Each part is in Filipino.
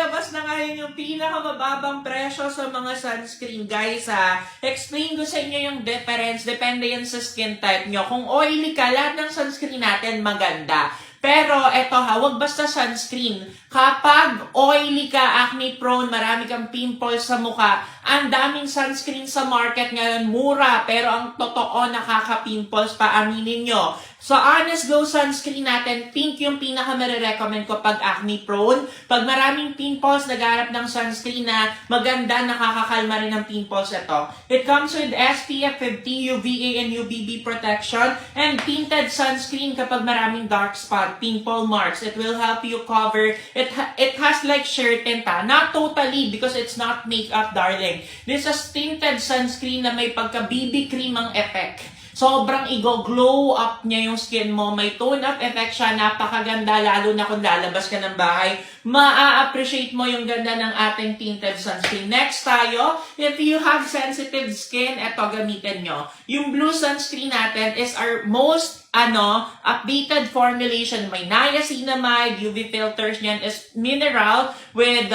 lumalabas na ngayon yung pinakamababang presyo sa mga sunscreen. Guys, explain ko sa inyo yung difference. Depende yan sa skin type nyo. Kung oily ka, lahat ng sunscreen natin maganda. Pero eto wag basta sunscreen. Kapag oily ka, acne prone, marami kang pimples sa mukha, ang daming sunscreen sa market ngayon, mura, pero ang totoo nakaka-pimples pa, aminin nyo. So, Honest Glow sunscreen natin, pink yung pinaka-recommend ko pag acne prone. Pag maraming pimples, nagharap ng sunscreen na maganda, nakakakalma rin ng pimples ito. It comes with SPF 50, UVA and UVB protection, and tinted sunscreen kapag maraming dark spot, pimple marks. It will help you cover. It has like sheer tint, not totally because it's not makeup, darling. This is tinted sunscreen na may pagka-BB cream ang effect. Sobrang i-glow up niya yung skin mo. May tone-up effect siya. Napakaganda, lalo na kung lalabas ka ng bahay. Ma-appreciate mo yung ganda ng ating tinted sunscreen. Next tayo, if you have sensitive skin, eto gamitin nyo. Yung blue sunscreen natin is our most updated formulation. May niacinamide, UV filters niyan is mineral with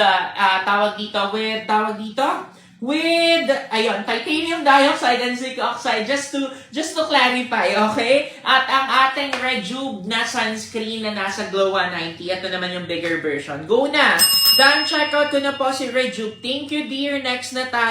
titanium dioxide and zinc oxide, just to clarify, okay? At ang ating Rejuve na sunscreen na nasa Glow 190, ito naman yung bigger version. Go na! Done, check out ko na po si Rejuve. Thank you, dear. Next na tayo.